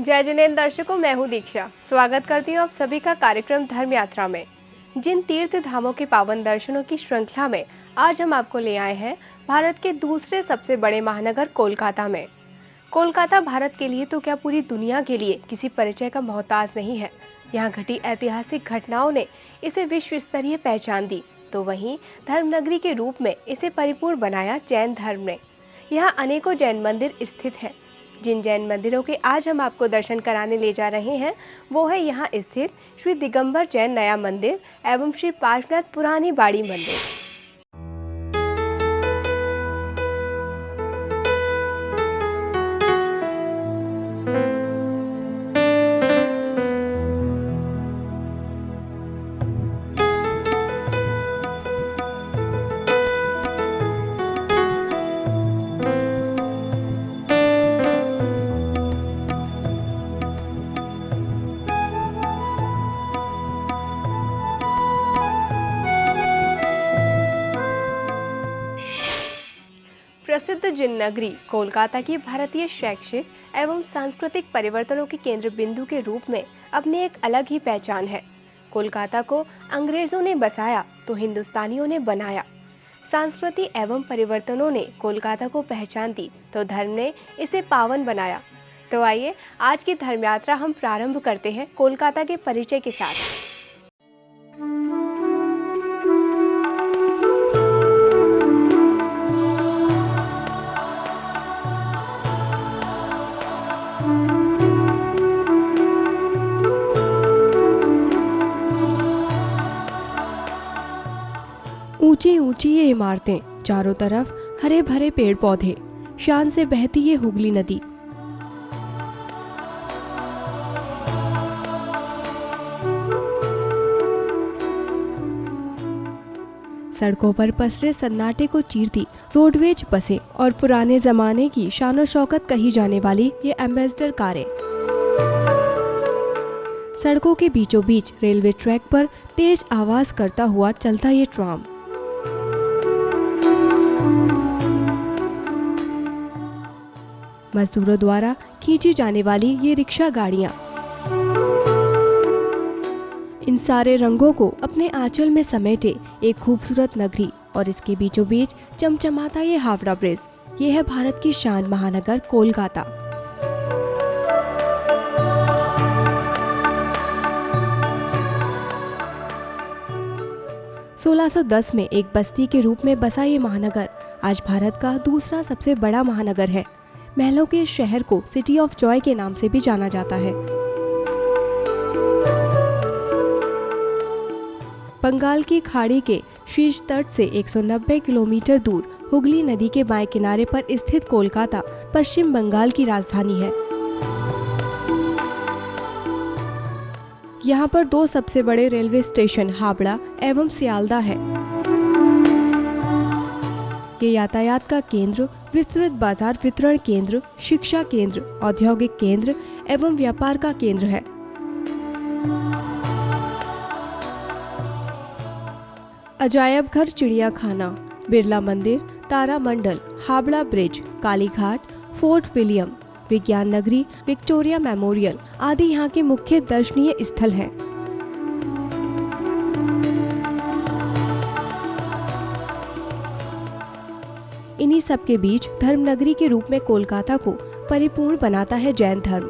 जय जिनेंद्र दर्शकों, मैं हूँ दीक्षा। स्वागत करती हूँ आप सभी का कार्यक्रम धर्म यात्रा में। जिन तीर्थ धामों के पावन दर्शनों की श्रृंखला में आज हम आपको ले आए हैं भारत के दूसरे सबसे बड़े महानगर कोलकाता में। कोलकाता भारत के लिए तो क्या पूरी दुनिया के लिए किसी परिचय का मोहताज नहीं है। यहाँ घटी ऐतिहासिक घटनाओं ने इसे विश्व स्तरीय पहचान दी, तो वहीं धर्मनगरी के रूप में इसे परिपूर्ण बनाया जैन धर्म ने। यहाँ अनेकों जैन मंदिर स्थित हैं। जिन जैन मंदिरों के आज हम आपको दर्शन कराने ले जा रहे हैं वो है यहाँ स्थित श्री दिगंबर जैन नया मंदिर एवं श्री पार्श्वनाथ पुरानी बाड़ी मंदिर। प्रसिद्ध जिन नगरी कोलकाता की भारतीय शैक्षिक एवं सांस्कृतिक परिवर्तनों के केंद्र बिंदु के रूप में अपनी एक अलग ही पहचान है। कोलकाता को अंग्रेजों ने बसाया तो हिंदुस्तानियों ने बनाया। संस्कृति एवं परिवर्तनों ने कोलकाता को पहचान दी तो धर्म ने इसे पावन बनाया। तो आइए आज की धर्म यात्रा हम प्रारंभ करते हैं कोलकाता के परिचय के साथ। ऊंची ऊंची ये इमारतें, चारों तरफ हरे भरे पेड़ पौधे, शान से बहती ये हुगली नदी। सड़कों पर पसरे सन्नाटे को चीरती रोडवेज बसें और पुराने जमाने की शान और शौकत कही जाने वाली ये एम्बेसडर कारें। सड़कों के बीचों बीच रेलवे ट्रैक पर तेज आवाज करता हुआ चलता ये ट्राम। मजदूरों द्वारा खींची जाने वाली ये रिक्शा गाड़ियां। इन सारे रंगों को अपने आंचल में समेटे एक खूबसूरत नगरी और इसके बीचों बीच चमचमाता ये हावड़ा ब्रिज। ये है भारत की शान महानगर कोलकाता। (1610) में एक बस्ती के रूप में बसा ये महानगर आज भारत का दूसरा सबसे बड़ा महानगर है। महलों के इस शहर को सिटी ऑफ जॉय के नाम से भी जाना जाता है। बंगाल की खाड़ी के शीर्ष तट से 190 किलोमीटर दूर हुगली नदी के बाएं किनारे पर स्थित कोलकाता पश्चिम बंगाल की राजधानी है। यहाँ पर दो सबसे बड़े रेलवे स्टेशन हावड़ा एवं सियालदा है। ये यातायात का केंद्र, विस्तृत बाजार वितरण केंद्र, शिक्षा केंद्र, औद्योगिक केंद्र एवं व्यापार का केंद्र है। अजायब घर, चिड़ियाखाना, Birla Mandir, Tara Mandal, Howrah bridge, Kalighat, Fort William, Vigyan Nagari, Victoria memorial आदि यहाँ के मुख्य दर्शनीय स्थल हैं। इन्हीं सब के बीच धर्मनगरी के रूप में कोलकाता को परिपूर्ण बनाता है जैन धर्म।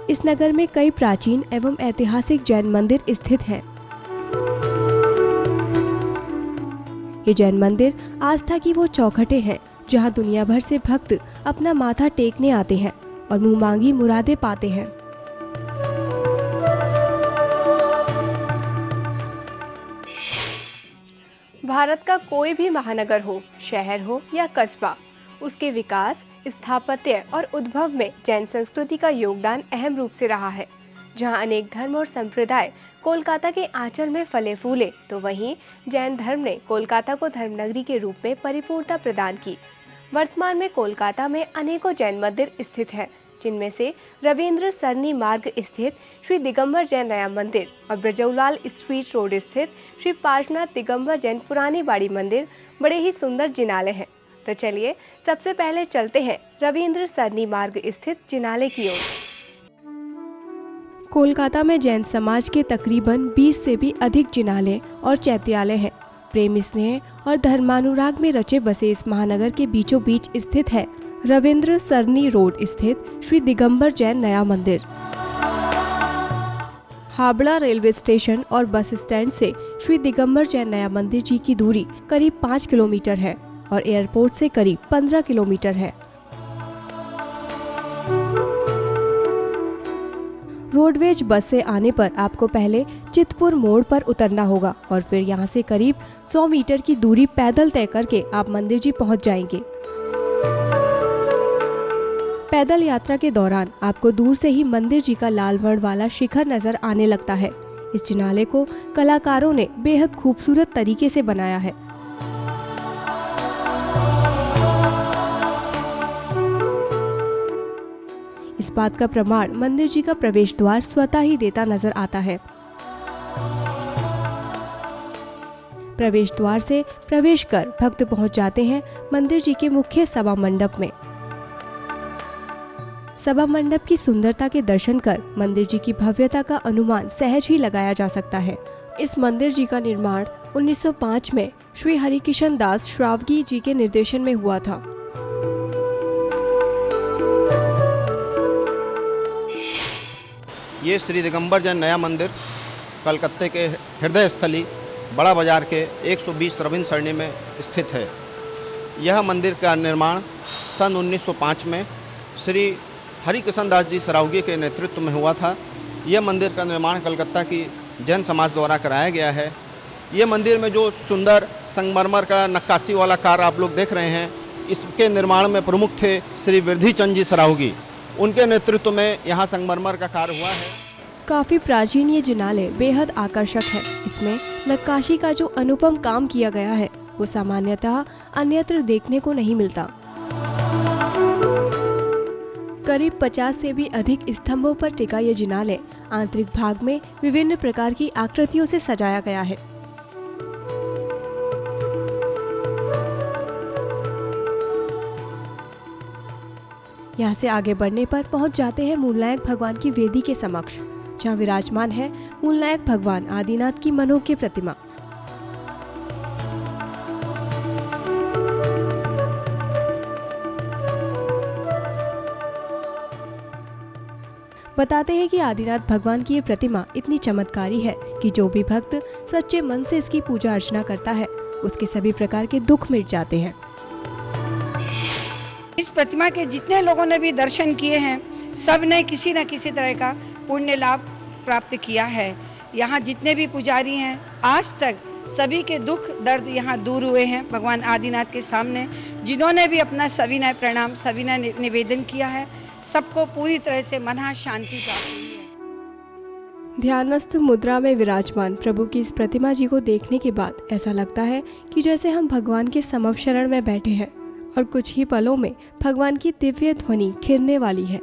इस नगर में कई प्राचीन एवं ऐतिहासिक जैन मंदिर स्थित हैं। ये जैन मंदिर आस्था की वो चौखटें हैं जहां दुनिया भर से भक्त अपना माथा टेकने आते हैं और मुंह मांगी मुरादें पाते हैं। भारत का कोई भी महानगर हो, शहर हो या कस्बा, उसके विकास, स्थापत्य और उद्भव में जैन संस्कृति का योगदान अहम रूप से रहा है। जहां अनेक धर्म और संप्रदाय कोलकाता के आंचल में फले फूले, तो वहीं जैन धर्म ने कोलकाता को धर्मनगरी के रूप में परिपूर्णता प्रदान की। वर्तमान में कोलकाता में अनेकों जैन मंदिर स्थित हैं, जिनमें से रविंद्र सरनी मार्ग स्थित श्री दिगंबर जैन नया मंदिर और ब्रजौलाल स्ट्रीट रोड स्थित श्री पार्श्वनाथ दिगंबर जैन पुरानी बाड़ी मंदिर बड़े ही सुंदर जिनालय हैं। तो चलिए सबसे पहले चलते हैं रविंद्र सरनी मार्ग स्थित जिनालय की ओर। कोलकाता में जैन समाज के तकरीबन 20 से भी अधिक जिनालय और चैत्यालय हैं। प्रेम स्नेह और धर्मानुराग में रचे बसे इस महानगर के बीचों बीच स्थित है रविंद्र सरनी रोड स्थित श्री दिगंबर जैन नया मंदिर। हावड़ा रेलवे स्टेशन और बस स्टैंड से श्री दिगंबर जैन नया मंदिर जी की दूरी करीब 5 किलोमीटर है और एयरपोर्ट से करीब 15 किलोमीटर है। रोडवेज बस से आने पर आपको पहले चितपुर मोड़ पर उतरना होगा और फिर यहाँ से करीब 100 मीटर की दूरी पैदल तय करके आप मंदिर जी पहुँच जाएंगे। पैदल यात्रा के दौरान आपको दूर से ही मंदिर जी का लाल वर्ण वाला शिखर नजर आने लगता है। इस जिनाले को कलाकारों ने बेहद खूबसूरत तरीके से बनाया है। इस बात का प्रमाण मंदिर जी का प्रवेश द्वार स्वतः ही देता नजर आता है। प्रवेश द्वार से प्रवेश कर भक्त पहुंच जाते हैं मंदिर जी के मुख्य सभा मंडप में। सभा मंडप की सुंदरता के दर्शन कर मंदिर जी की भव्यता का अनुमान सहज ही लगाया जा सकता है। इस मंदिर जी का निर्माण 1905 में श्री हरिकिशन दास श्रावगी जी के निर्देशन में हुआ था। ये श्री दिगंबर जैन नया मंदिर कलकत्ते के हृदय स्थली बड़ा बाजार के 120 रविंद्र सरणी में स्थित है। यह मंदिर का निर्माण सन 1905 में श्री हरिकिशन दास जी सरावगी के नेतृत्व में हुआ था। यह मंदिर का निर्माण कलकत्ता की जैन समाज द्वारा कराया गया है। ये मंदिर में जो सुंदर संगमरमर का नक्काशी वाला कार्य आप लोग देख रहे हैं, इसके निर्माण में प्रमुख थे श्री वृद्धि चंद जी सरावगी। उनके नेतृत्व में यहाँ संगमरमर का कार्य हुआ है। काफी प्राचीन ये जिनालय बेहद आकर्षक है। इसमें नक्काशी का जो अनुपम काम किया गया है वो सामान्यतः अन्यत्र देखने को नहीं मिलता। करीब 50 से भी अधिक स्तंभों पर टिका ये जिनालय आंतरिक भाग में विभिन्न प्रकार की आकृतियों से सजाया गया है। यहाँ से आगे बढ़ने पर पहुँच जाते हैं मूलनायक भगवान की वेदी के समक्ष, जहाँ विराजमान है मूलनायक भगवान आदिनाथ की मनोज्ञ प्रतिमा। बताते हैं कि आदिनाथ भगवान की ये प्रतिमा इतनी चमत्कारी है कि जो भी भक्त सच्चे मन से इसकी पूजा अर्चना करता है उसके सभी प्रकार के दुख मिट जाते हैं। इस प्रतिमा के जितने लोगों ने भी दर्शन किए हैं, सब ने किसी न किसी तरह का पुण्य लाभ प्राप्त किया है। यहाँ जितने भी पुजारी हैं, आज तक सभी के दुख दर्द यहाँ दूर हुए हैं भगवान आदिनाथ के सामने। जिन्होंने भी अपना सविनय प्रणाम सविनय निवेदन किया है, सबको पूरी तरह से मन शांति प्राप्त हुई है। ध्यानस्थ मुद्रा में विराजमान प्रभु की इस प्रतिमा जी को देखने के बाद ऐसा लगता है कि जैसे हम भगवान के समक्ष शरण में बैठे हैं और कुछ ही पलों में भगवान की दिव्य ध्वनि खिलने वाली है।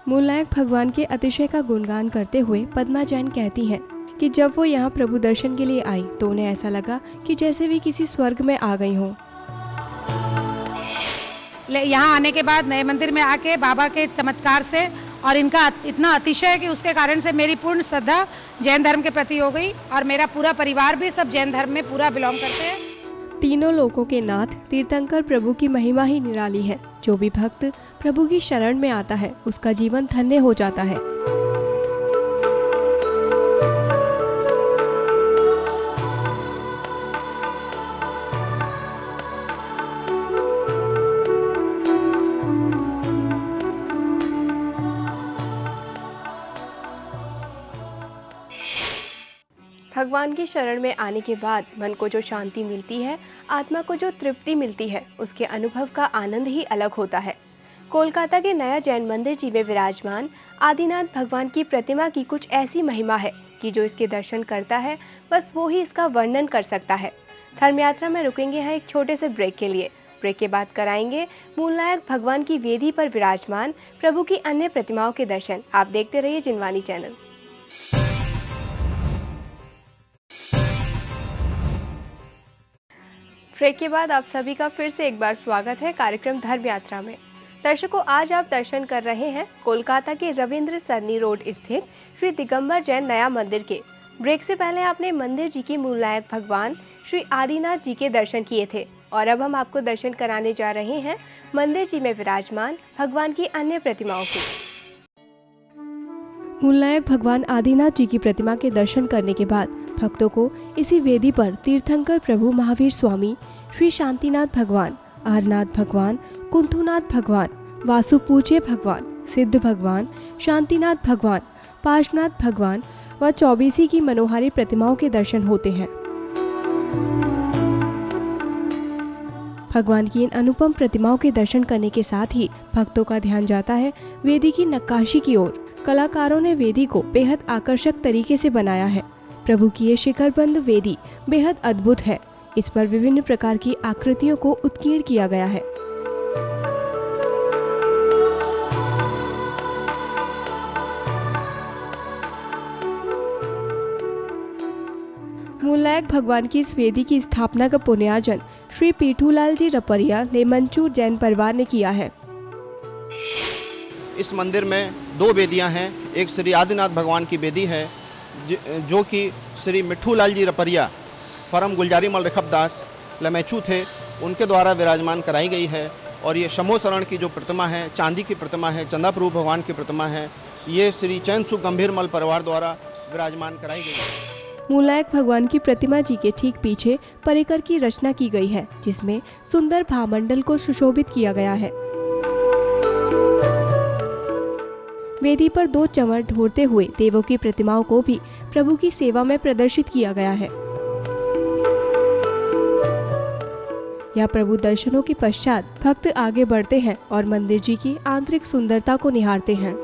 मूलनायक भगवान के अतिशय का गुणगान करते हुए पद्मा जैन कहती हैं कि जब वो यहाँ प्रभु दर्शन के लिए आई तो उन्हें ऐसा लगा कि जैसे भी किसी स्वर्ग में आ गई हों। यहाँ आने के बाद नए मंदिर में आके बाबा के चमत्कार से और इनका इतना अतिशय है कि उसके कारण से मेरी पूर्ण श्रद्धा जैन धर्म के प्रति हो गई और मेरा पूरा परिवार भी सब जैन धर्म में पूरा बिलोंग करते हैं। तीनों लोकों के नाथ तीर्थंकर प्रभु की महिमा ही निराली है। जो भी भक्त प्रभु की शरण में आता है उसका जीवन धन्य हो जाता है। भगवान की शरण में आने के बाद मन को जो शांति मिलती है, आत्मा को जो तृप्ति मिलती है, उसके अनुभव का आनंद ही अलग होता है। कोलकाता के नया जैन मंदिर जी में विराजमान आदिनाथ भगवान की प्रतिमा की कुछ ऐसी महिमा है कि जो इसके दर्शन करता है बस वो ही इसका वर्णन कर सकता है। धर्म यात्रा में रुकेंगे हैं एक छोटे से ब्रेक के लिए। ब्रेक के बाद कराएंगे मूलनायक भगवान की वेदी पर विराजमान प्रभु की अन्य प्रतिमाओं के दर्शन। आप देखते रहिए जिनवानी चैनल। ब्रेक के बाद आप सभी का फिर से एक बार स्वागत है कार्यक्रम धर्म यात्रा में। दर्शकों, आज आप दर्शन कर रहे हैं कोलकाता के रविंद्र सरनी रोड स्थित श्री दिगंबर जैन नया मंदिर के। ब्रेक से पहले आपने मंदिर जी के मूलनायक भगवान श्री आदिनाथ जी के दर्शन किए थे और अब हम आपको दर्शन कराने जा रहे हैं मंदिर जी में विराजमान भगवान की अन्य प्रतिमाओं के। मूलनायक भगवान आदिनाथ जी की प्रतिमा के दर्शन करने के बाद भक्तों को इसी वेदी पर तीर्थंकर प्रभु महावीर स्वामी, श्री शांतिनाथ भगवान, आरनाथ भगवान, कुंथुनाथ भगवान, वासुपूज्य भगवान, सिद्ध भगवान, शांतिनाथ भगवान, पार्श्वनाथ भगवान व चौबीसी की मनोहारी प्रतिमाओं के दर्शन होते हैं। भगवान की इन अनुपम प्रतिमाओं के दर्शन करने के साथ ही भक्तों का ध्यान जाता है वेदी की नक्काशी की ओर। कलाकारों ने वेदी को बेहद आकर्षक तरीके से बनाया है। प्रभु की ये शिखरबंद वेदी बेहद अद्भुत है। इस पर विभिन्न प्रकार की आकृतियों को उत्कीर्ण किया गया है। मूलनायक भगवान की इस वेदी की स्थापना का पुण्यार्जन श्री पीठूलाल जी रपरिया लेमनचूर जैन परिवार ने किया है। इस मंदिर में 2 वेदियां हैं। एक श्री आदिनाथ भगवान की वेदी है जो कि श्री मिट्ठूलाल जी रपरिया फरम गुलजारीमल रिखबदास लमेचू थे, उनके द्वारा विराजमान कराई गई है। और ये शंभो शरण की जो प्रतिमा है, चांदी की प्रतिमा है, चंदा प्रभु भगवान की प्रतिमा है, ये श्री चैन सुख गंभीरमल परिवार द्वारा विराजमान कराई गई है। मूलनायक भगवान की प्रतिमा जी के ठीक पीछे परिकर की रचना की गई है, जिसमें सुंदर भामंडल को सुशोभित किया गया है। वेदी पर 2 चंवर ढोरते हुए देवों की प्रतिमाओं को भी प्रभु की सेवा में प्रदर्शित किया गया है। यहाँ प्रभु दर्शनों के पश्चात भक्त आगे बढ़ते हैं और मंदिर जी की आंतरिक सुंदरता को निहारते हैं।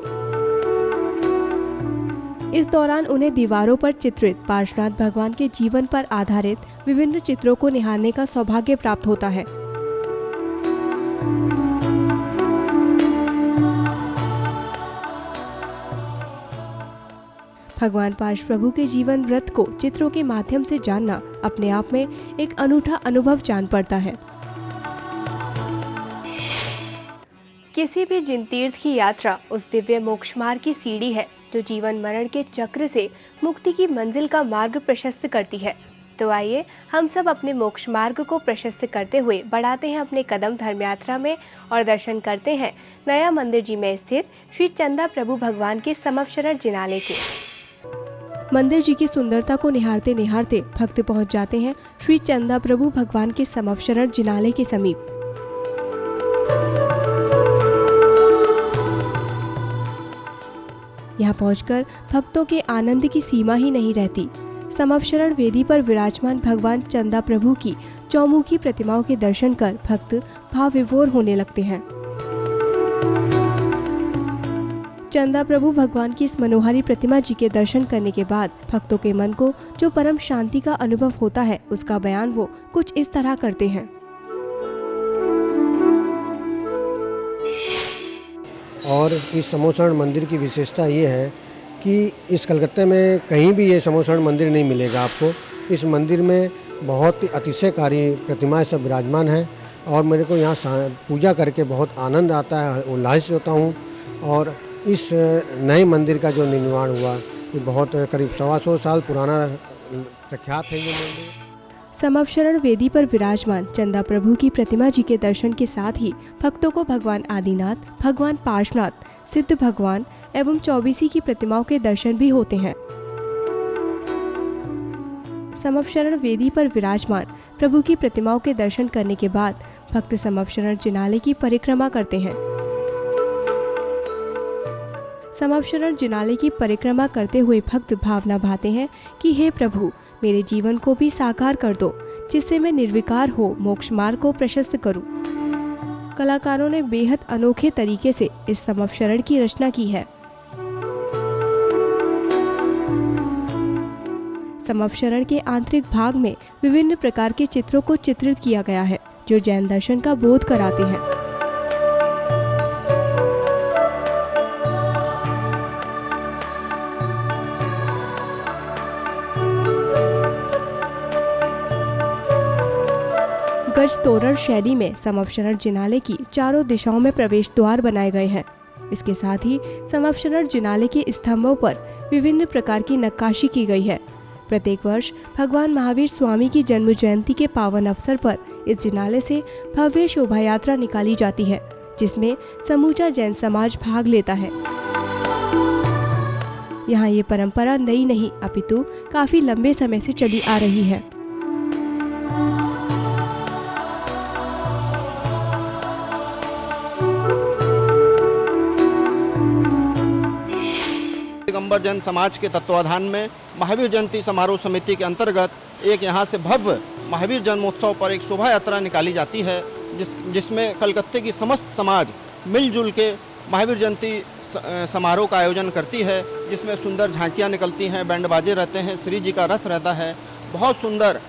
इस दौरान उन्हें दीवारों पर चित्रित पार्श्वनाथ भगवान के जीवन पर आधारित विभिन्न चित्रों को निहारने का सौभाग्य प्राप्त होता है। भगवान पार्श्व प्रभु के जीवन व्रत को चित्रों के माध्यम से जानना अपने आप में एक अनूठा अनुभव जान पड़ता है। किसी भी जिन तीर्थ की यात्रा उस दिव्य मोक्ष मार्ग की सीढ़ी है जो जीवन मरण के चक्र से मुक्ति की मंजिल का मार्ग प्रशस्त करती है। तो आइए हम सब अपने मोक्ष मार्ग को प्रशस्त करते हुए बढ़ाते हैं अपने कदम धर्म यात्रा में और दर्शन करते हैं नया मंदिर जी में स्थित श्री चंदा प्रभु भगवान के समवशरण जिनालय के। मंदिर जी की सुंदरता को निहारते निहारते भक्त पहुंच जाते हैं श्री चंदा प्रभु भगवान के समवशरण जिनालय के समीप। यहाँ पहुंचकर भक्तों के आनंद की सीमा ही नहीं रहती। समवशरण वेदी पर विराजमान भगवान चंदा प्रभु की चौमुखी प्रतिमाओं के दर्शन कर भक्त भाव विभोर होने लगते हैं। चंदा प्रभु भगवान की इस मनोहारी प्रतिमा जी के दर्शन करने के बाद भक्तों के मन को जो परम शांति का अनुभव होता है, उसका बयान वो कुछ इस तरह करते हैं। और इस समोसरण मंदिर की विशेषता ये है कि इस कलकत्ते में कहीं भी ये समोसरण मंदिर नहीं मिलेगा आपको। इस मंदिर में बहुत ही अतिशयकारी प्रतिमाएं सब विराजमान हैं और मेरे को यहाँ पूजा करके बहुत आनंद आता है, उल्लासित होता हूँ। और इस नए मंदिर का जो निर्माण हुआ ये बहुत करीब 125 साल पुराना प्रख्यात है ये मंदिर। समवशरण वेदी पर विराजमान चंदा प्रभु की प्रतिमा जी के दर्शन के साथ ही भक्तों को भगवान आदिनाथ, भगवान पार्श्वनाथ, सिद्ध भगवान एवं चौबीसी की प्रतिमाओं के दर्शन भी होते हैं। समवशरण वेदी पर विराजमान प्रभु की प्रतिमाओं के दर्शन करने के बाद भक्त समवशरण जिनालय की परिक्रमा करते हैं। समवशरण जिनालय की परिक्रमा करते हुए भक्त भावना भाते हैं कि हे प्रभु, मेरे जीवन को भी साकार कर दो, जिससे मैं निर्विकार हो मोक्ष मार्ग को प्रशस्त करूं। कलाकारों ने बेहद अनोखे तरीके से इस समवशरण की रचना की है। समवशरण के आंतरिक भाग में विभिन्न प्रकार के चित्रों को चित्रित किया गया है जो जैन दर्शन का बोध कराते हैं। गज तोरण शैली में समवशरण जिनालय की चारों दिशाओं में प्रवेश द्वार बनाए गए हैं। इसके साथ ही समवशरण जिनालय के स्तंभों पर विभिन्न प्रकार की नक्काशी की गई है। प्रत्येक वर्ष भगवान महावीर स्वामी की जन्म जयंती के पावन अवसर पर इस जिनालय से भव्य शोभा यात्रा निकाली जाती है, जिसमें समूचा जैन समाज भाग लेता है। यहाँ ये परंपरा नई नहीं अपितु काफी लंबे समय से चली आ रही है। दिगंबर जैन समाज के तत्वाधान में महावीर जयंती समारोह समिति के अंतर्गत एक यहाँ से भव्य महावीर जन्मोत्सव पर एक शोभा यात्रा निकाली जाती है, जिसमें कलकत्ते की समस्त समाज मिलजुल के महावीर जयंती समारोह का आयोजन करती है, जिसमें सुंदर झांकियाँ निकलती हैं, बैंड बाजे रहते हैं, श्री जी का रथ रहता है। बहुत सुंदर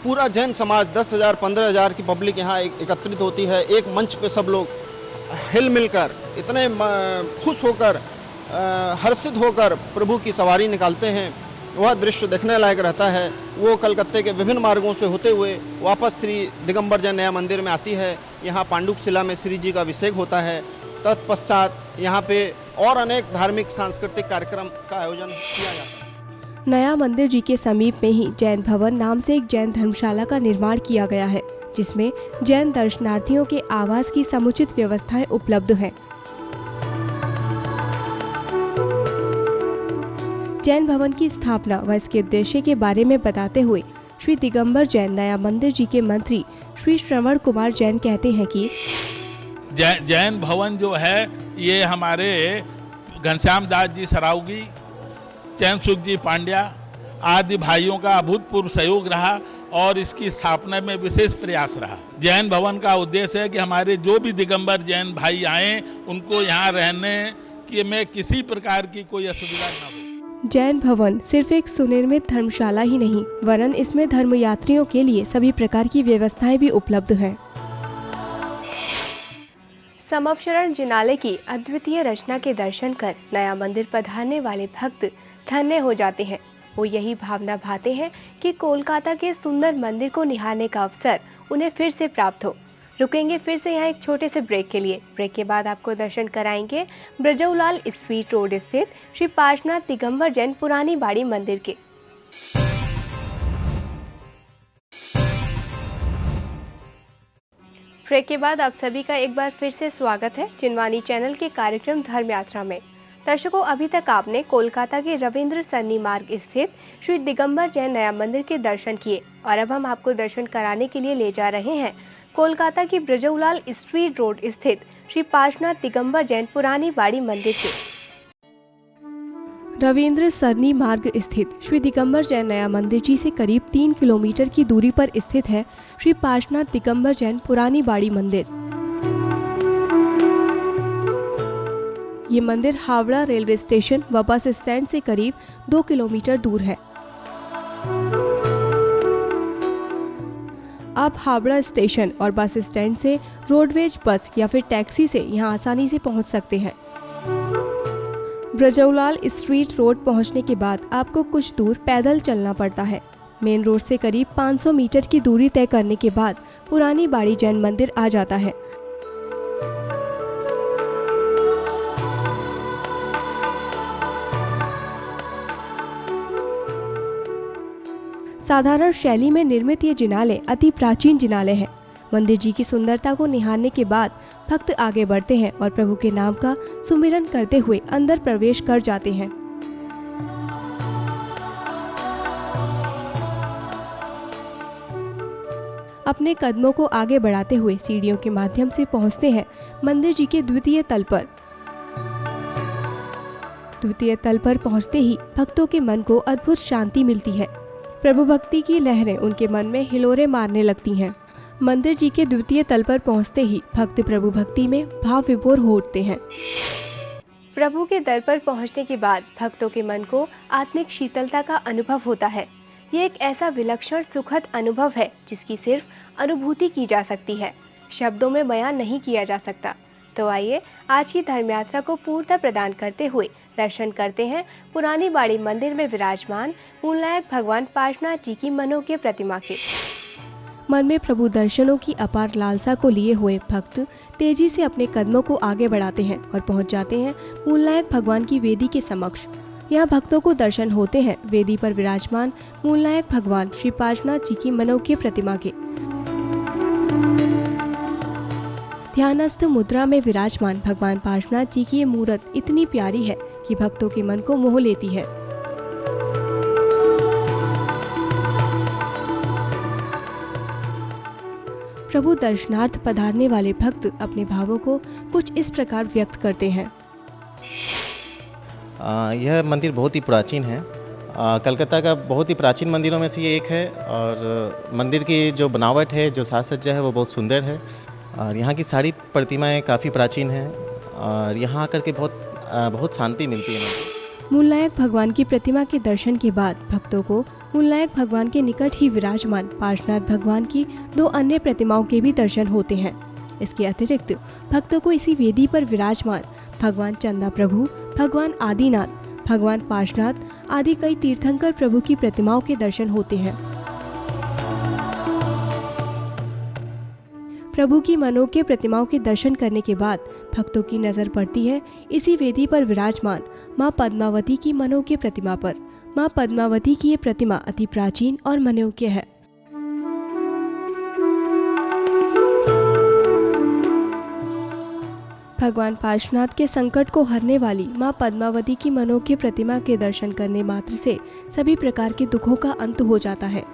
पूरा जैन समाज 10,000 15,000 की पब्लिक यहाँ एकत्रित होती है। एक मंच पे सब लोग हिल मिलकर इतने खुश होकर हर्षित होकर प्रभु की सवारी निकालते हैं। वह दृश्य देखने लायक रहता है। वो कलकत्ते के विभिन्न मार्गों से होते हुए वापस श्री दिगंबर जैन नया मंदिर में आती है। यहाँ पांडुक शिला में श्री जी का अभिषेक होता है। तत्पश्चात यहाँ पे और अनेक धार्मिक सांस्कृतिक कार्यक्रम का आयोजन किया जाता है। नया मंदिर जी के समीप में ही जैन भवन नाम से एक जैन धर्मशाला का निर्माण किया गया है, जिसमें जैन दर्शनार्थियों के आवास की समुचित व्यवस्थाएं उपलब्ध हैं। जैन भवन की स्थापना व इसके उद्देश्य के बारे में बताते हुए श्री दिगंबर जैन नया मंदिर जी के मंत्री श्री श्रवण कुमार जैन कहते हैं कि जैन भवन जो है ये हमारे घनश्याम दास जी सरावगी, चैन सुख जी पांड्या आदि भाइयों का अभूतपूर्व सहयोग रहा और इसकी स्थापना में विशेष प्रयास रहा। जैन भवन का उद्देश्य है कि हमारे जो भी दिगंबर जैन भाई आए उनको यहाँ रहने की में किसी प्रकार की कोई असुविधा न हो। जैन भवन सिर्फ एक सुनिर्मित धर्मशाला ही नहीं, वरन इसमें धर्मयात्रियों के लिए सभी प्रकार की व्यवस्थाएं भी उपलब्ध हैं। समवशरण जिनालय की अद्वितीय रचना के दर्शन कर नया मंदिर पधारने वाले भक्त धन्य हो जाते हैं। वो यही भावना भाते हैं कि कोलकाता के सुंदर मंदिर को निहारने का अवसर उन्हें फिर से प्राप्त हो। रुकेंगे फिर से यहाँ एक छोटे से ब्रेक के लिए। ब्रेक के बाद आपको दर्शन कराएंगे ब्रजौलाल स्ट्रीट रोड स्थित श्री पार्श्वनाथ दिगंबर जैन पुरानी बाड़ी मंदिर के। ब्रेक के बाद आप सभी का एक बार फिर से स्वागत है जिनवानी चैनल के कार्यक्रम धर्म यात्रा में। दर्शकों, अभी तक आपने कोलकाता के रविंद्र सरनी मार्ग स्थित श्री दिगंबर जैन नया मंदिर के दर्शन किए और अब हम आपको दर्शन कराने के लिए ले जा रहे हैं कोलकाता की ब्रजौलाल स्ट्रीट रोड स्थित श्री पार्श्वनाथ दिगंबर जैन पुरानी बाड़ी मंदिर के। रविंद्र सरनी मार्ग स्थित श्री दिगंबर जैन नया मंदिर जी से करीब 3 किलोमीटर की दूरी पर स्थित है श्री पार्श्वनाथ दिगंबर जैन पुरानी बाड़ी मंदिर। ये मंदिर हावड़ा रेलवे स्टेशन व बस स्टैंड से करीब 2 किलोमीटर दूर है। आप हावड़ा स्टेशन और बस स्टैंड से रोडवेज बस या फिर टैक्सी से यहाँ आसानी से पहुँच सकते हैं। ब्रजौलाल स्ट्रीट रोड पहुँचने के बाद आपको कुछ दूर पैदल चलना पड़ता है। मेन रोड से करीब 500 मीटर की दूरी तय करने के बाद पुरानी बाड़ी जैन मंदिर आ जाता है। साधारण शैली में निर्मित ये जिनालय अति प्राचीन जिनालय है। मंदिर जी की सुंदरता को निहारने के बाद भक्त आगे बढ़ते हैं और प्रभु के नाम का सुमिरन करते हुए अंदर प्रवेश कर जाते हैं। अपने कदमों को आगे बढ़ाते हुए सीढ़ियों के माध्यम से पहुंचते हैं मंदिर जी के द्वितीय तल पर। द्वितीय तल पर पहुंचते ही भक्तों के मन को अद्भुत शांति मिलती है। प्रभु भक्ति की लहरें उनके मन में हिलोरे मारने लगती हैं। मंदिर जी के द्वितीय तल पर पहुंचते ही भक्त प्रभु भक्ति में भाव विभोर हो उठते हैं। प्रभु के दर पर पहुंचने के बाद भक्तों के मन को आत्मिक शीतलता का अनुभव होता है। ये एक ऐसा विलक्षण सुखद अनुभव है जिसकी सिर्फ अनुभूति की जा सकती है, शब्दों में बयान नहीं किया जा सकता। तो आइए आज की धर्म यात्रा को पूर्णता प्रदान करते हुए दर्शन करते हैं पुरानी बाड़ी मंदिर में विराजमान मूलनायक भगवान पार्श्वनाथ जी की मनोज्ञ प्रतिमा के। मन में प्रभु दर्शनों की अपार लालसा को लिए हुए भक्त तेजी से अपने कदमों को आगे बढ़ाते हैं और पहुंच जाते हैं मूलनायक भगवान की वेदी के समक्ष। यहाँ भक्तों को दर्शन होते हैं वेदी पर विराजमान मूलनायक भगवान श्री पार्श्वनाथ जी की मनोज्ञ प्रतिमा के। ध्यानस्थ मुद्रा में विराजमान भगवान पार्श्वनाथ जी की ये मूर्त इतनी प्यारी है कि भक्तों के मन को मोह लेती है। प्रभु दर्शनार्थ पधारने वाले भक्त अपने भावों को कुछ इस प्रकार व्यक्त करते हैं। यह मंदिर बहुत ही प्राचीन है। कलकत्ता का बहुत ही प्राचीन मंदिरों में से ये एक है और मंदिर की जो बनावट है, जो साज सज्जा है, वो बहुत सुंदर है और यहाँ की सारी प्रतिमाएं काफ़ी प्राचीन हैं और यहाँ आकर के बहुत शांति मिलती है। मूलनायक भगवान की प्रतिमा के दर्शन के बाद भक्तों को मूलनायक भगवान के निकट ही विराजमान पार्श्वनाथ भगवान की 2 अन्य प्रतिमाओं के भी दर्शन होते हैं। इसके अतिरिक्त भक्तों को इसी वेदी पर विराजमान भगवान चंदा प्रभु, भगवान आदिनाथ, भगवान पार्श्वनाथ आदि कई तीर्थंकर प्रभु की प्रतिमाओं के दर्शन होते हैं। प्रभु की मनोज्ञ प्रतिमाओं के दर्शन करने के बाद भक्तों की नजर पड़ती है इसी वेदी पर विराजमान मां पद्मावती की मनोज्ञ प्रतिमा पर। मां पद्मावती की ये प्रतिमा अति प्राचीन और मनोज्ञ है। भगवान पार्श्वनाथ के संकट को हरने वाली मां पद्मावती की मनोज्ञ प्रतिमा के दर्शन करने मात्र से सभी प्रकार के दुखों का अंत हो जाता है।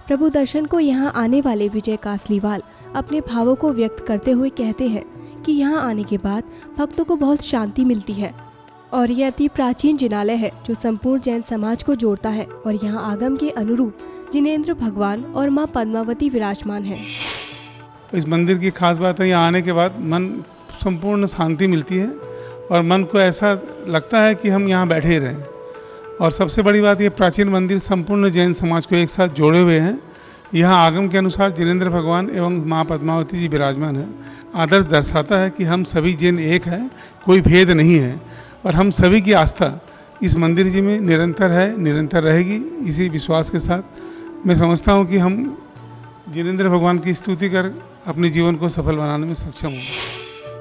प्रभु दर्शन को यहाँ आने वाले विजय कासलीवाल अपने भावों को व्यक्त करते हुए कहते हैं कि यहाँ आने के बाद भक्तों को बहुत शांति मिलती है और यह अति प्राचीन जिनालय है जो संपूर्ण जैन समाज को जोड़ता है और यहाँ आगम के अनुरूप जिनेंद्र भगवान और माँ पद्मावती विराजमान है। इस मंदिर की खास बात है यहाँ आने के बाद मन संपूर्ण शांति मिलती है और मन को ऐसा लगता है कि हम यहाँ बैठे ही रहें। और सबसे बड़ी बात ये प्राचीन मंदिर संपूर्ण जैन समाज को एक साथ जोड़े हुए हैं। यहाँ आगम के अनुसार जिनेंद्र भगवान एवं माँ पद्मावती जी विराजमान हैं। आदर्श दर्शाता है कि हम सभी जैन एक हैं, कोई भेद नहीं है और हम सभी की आस्था इस मंदिर जी में निरंतर है, निरंतर रहेगी। इसी विश्वास के साथ मैं समझता हूँ कि हम जिनेंद्र भगवान की स्तुति कर अपने जीवन को सफल बनाने में सक्षम होंगे।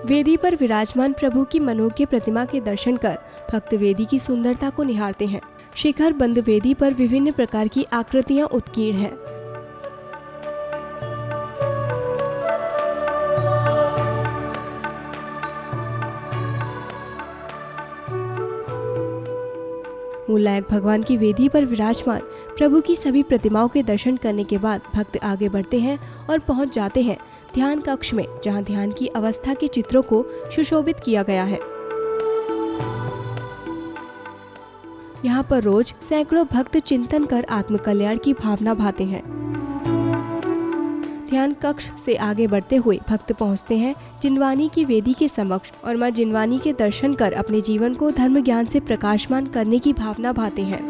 वेदी पर विराजमान प्रभु की मनोज्ञ प्रतिमा के दर्शन कर भक्त वेदी की सुंदरता को निहारते हैं। शिखर बंद वेदी पर विभिन्न प्रकार की आकृतियां उत्कीर्ण हैं। मूलनायक भगवान की वेदी पर विराजमान प्रभु की सभी प्रतिमाओं के दर्शन करने के बाद भक्त आगे बढ़ते हैं और पहुंच जाते हैं ध्यान कक्ष में, जहां ध्यान की अवस्था के चित्रों को सुशोभित किया गया है। यहाँ पर रोज सैकड़ों भक्त चिंतन कर आत्मकल्याण की भावना भाते हैं। ध्यान कक्ष से आगे बढ़ते हुए भक्त पहुँचते हैं जिनवानी की वेदी के समक्ष और मां जिनवानी के दर्शन कर अपने जीवन को धर्म ज्ञान से प्रकाशमान करने की भावना भाते हैं।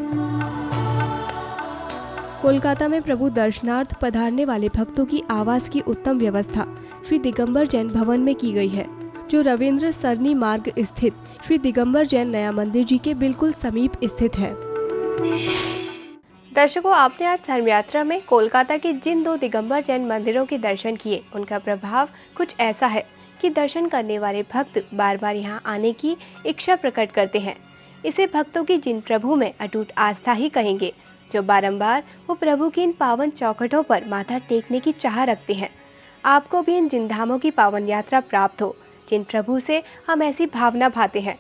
कोलकाता में प्रभु दर्शनार्थ पधारने वाले भक्तों की आवास की उत्तम व्यवस्था श्री दिगंबर जैन भवन में की गई है, जो रविंद्र सरनी मार्ग स्थित श्री दिगंबर जैन नया मंदिर जी के बिल्कुल समीप स्थित है। दर्शकों, आपने आज धर्म यात्रा में कोलकाता के जिन 2 दिगंबर जैन मंदिरों के दर्शन किए, उनका प्रभाव कुछ ऐसा है कि दर्शन करने वाले भक्त बार बार यहाँ आने की इच्छा प्रकट करते हैं। इसे भक्तों की जिन प्रभु में अटूट आस्था ही कहेंगे, जो बारंबार वो प्रभु की इन पावन चौखटों पर माथा टेकने की चाह रखते हैं। आपको भी इन जिन धामों की पावन यात्रा प्राप्त हो, जिन प्रभु से हम ऐसी भावना भाते हैं।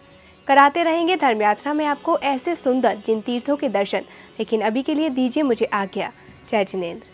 कराते रहेंगे धर्म यात्रा में आपको ऐसे सुंदर जिन तीर्थों के दर्शन। लेकिन अभी के लिए दीजिए मुझे आज्ञा। जय जिनेंद्र।